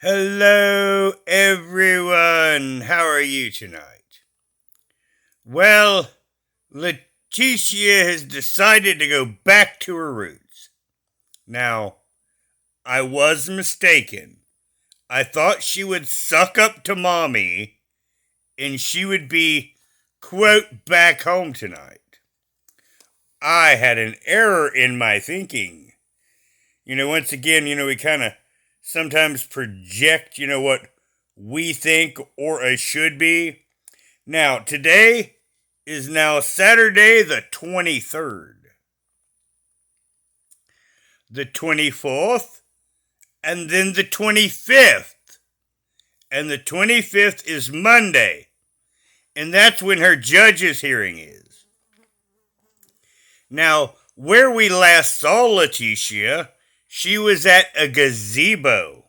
Hello, everyone. How are you tonight? Well, Leticia has decided to go back to her roots. Now, I was mistaken. I thought she would suck up to mommy and she would be, quote, back home tonight. I had an error in my thinking. Once again, we kind of sometimes project, what we think or it should be. Now, today is now Saturday the 23rd, the 24th, and then the 25th. And the 25th is Monday, and that's when her judge's hearing is. Now, where we last saw Leticia, she was at a gazebo,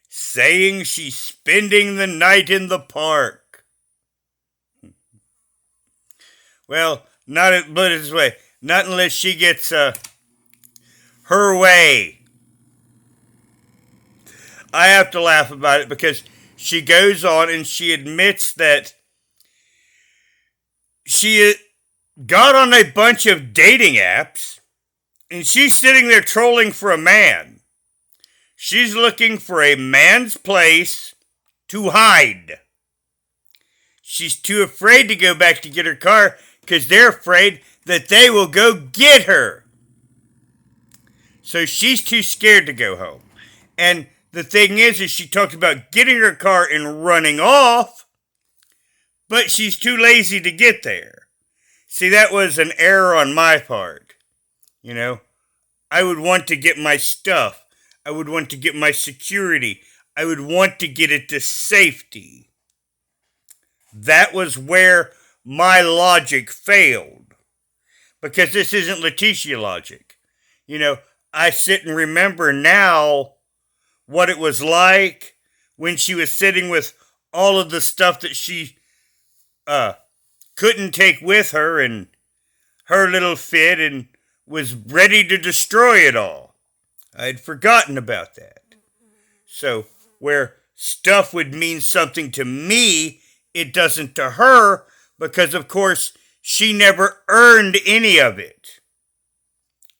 saying she's spending the night in the park. Well, but this way, not unless she gets her way. I have to laugh about it because she goes on and she admits that she got on a bunch of dating apps and she's sitting there trolling for a man. She's looking for a man's place to hide. She's too afraid to go back to get her car because they're afraid that they will go get her. So she's too scared to go home. And the thing is she talked about getting her car and running off, but she's too lazy to get there. See, that was an error on my part. I would want to get my stuff. I would want to get my security. I would want to get it to safety. That was where my logic failed. Because this isn't Leticia logic. I sit and remember now what it was like when she was sitting with all of the stuff that she couldn't take with her and her little fit and was ready to destroy it all. I'd forgotten about that. So where stuff would mean something to me, it doesn't to her because, of course, she never earned any of it.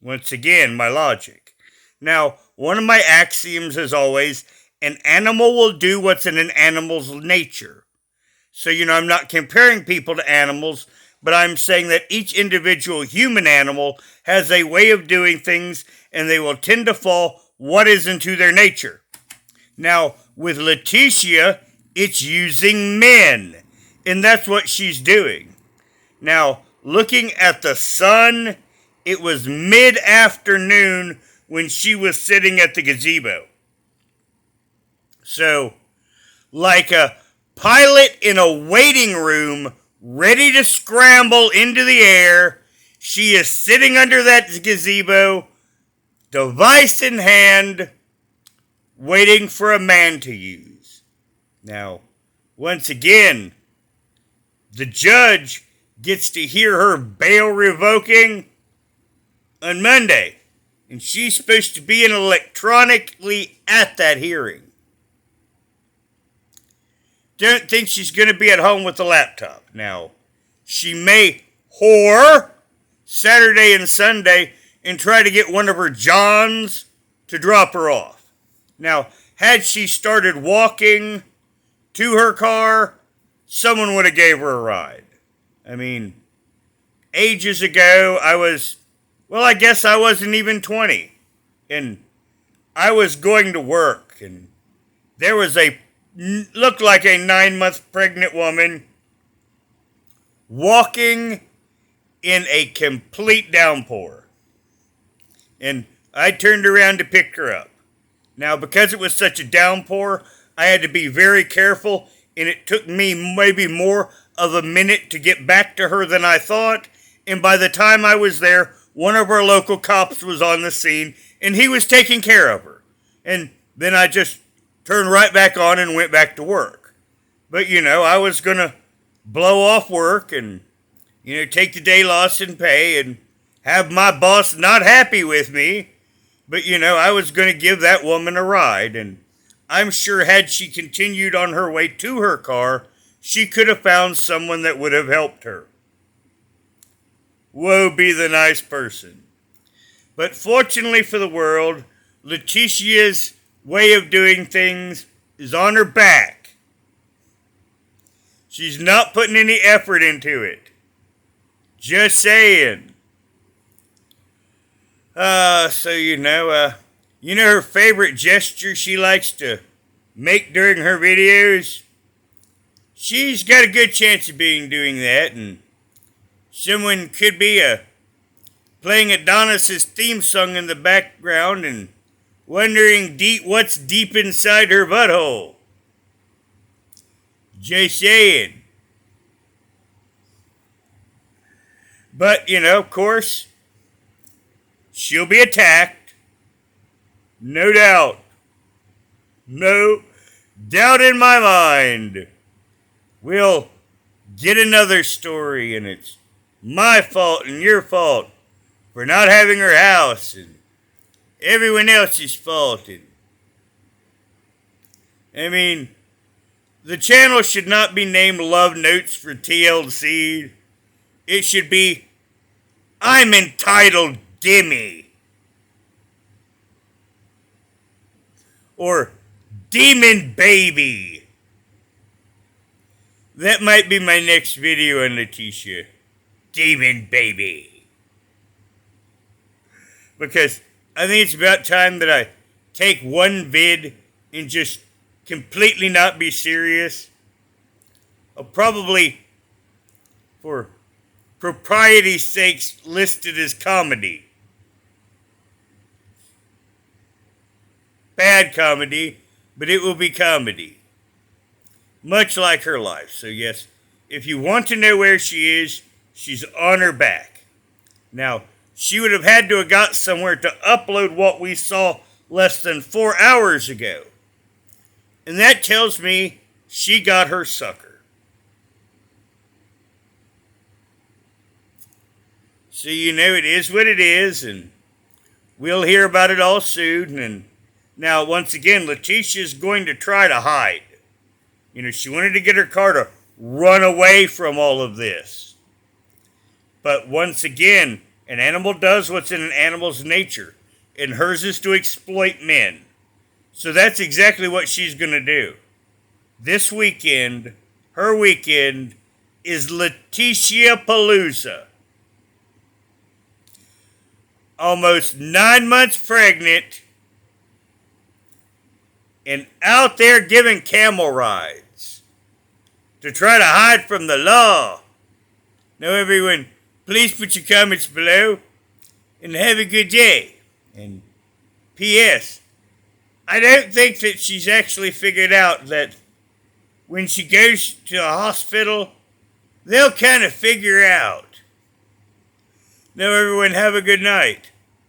Once again, my logic. Now, one of my axioms is always, an animal will do what's in an animal's nature. So, I'm not comparing people to animals, but I'm saying that each individual human animal has a way of doing things, and they will tend to fall what is into their nature. Now, with Leticia, it's using men, and that's what she's doing. Now, looking at the sun, it was mid-afternoon when she was sitting at the gazebo. So, like a pilot in a waiting room, ready to scramble into the air, she is sitting under that gazebo, device in hand, waiting for a man to use. Now, once again, the judge gets to hear her bail revoking on Monday. And she's supposed to be electronically at that hearing. Don't think she's going to be at home with the laptop. Now, she may whore Saturday and Sunday and try to get one of her Johns to drop her off. Now, had she started walking to her car, someone would have gave her a ride. I mean, ages ago, I guess I wasn't even 20. And I was going to work. And there was looked like a 9-month pregnant woman walking in a complete downpour. And I turned around to pick her up. Now, because it was such a downpour, I had to be very careful. And it took me maybe more of a minute to get back to her than I thought. And by the time I was there, one of our local cops was on the scene, and he was taking care of her. And then I just turned right back on and went back to work. But, I was going to blow off work and, take the day loss in pay and have my boss not happy with me. But, I was going to give that woman a ride. And I'm sure had she continued on her way to her car, she could have found someone that would have helped her. Woe be the nice person. But fortunately for the world, Leticia's way of doing things is on her back. She's not putting any effort into it. Just saying. You know her favorite gesture she likes to make during her videos? She's got a good chance of doing that, and someone could be playing Adonis's theme song in the background and wondering what's deep inside her butthole. Just saying. But, of course, she'll be attacked. No doubt. No doubt in my mind. We'll get another story, and it's my fault and your fault for not having her house, and everyone else's fault. And, the channel should not be named Love Notes for TLC. It should be I'm Entitled Gimme. Or Demon Baby. That might be my next video on Leticia. Demon Baby. Because I think it's about time that I take one vid and just completely not be serious. I'll probably, for propriety's sakes, list it as comedy. Bad comedy, but it will be comedy. Much like her life. So yes, if you want to know where she is, she's on her back. Now, she would have had to have got somewhere to upload what we saw less than 4 hours ago. And that tells me she got her sucker. So it is what it is, and we'll hear about it all soon. And now, once again, Leticia's going to try to hide. She wanted to get her car to run away from all of this. But once again, an animal does what's in an animal's nature, and hers is to exploit men. So that's exactly what she's going to do. This weekend, her weekend, is Leticia Palooza. Almost 9 months pregnant, and out there giving camel rides to try to hide from the law. Now everyone, please put your comments below and have a good day. And P.S. I don't think that she's actually figured out that when she goes to a hospital, they'll kind of figure out. Now everyone, have a good night.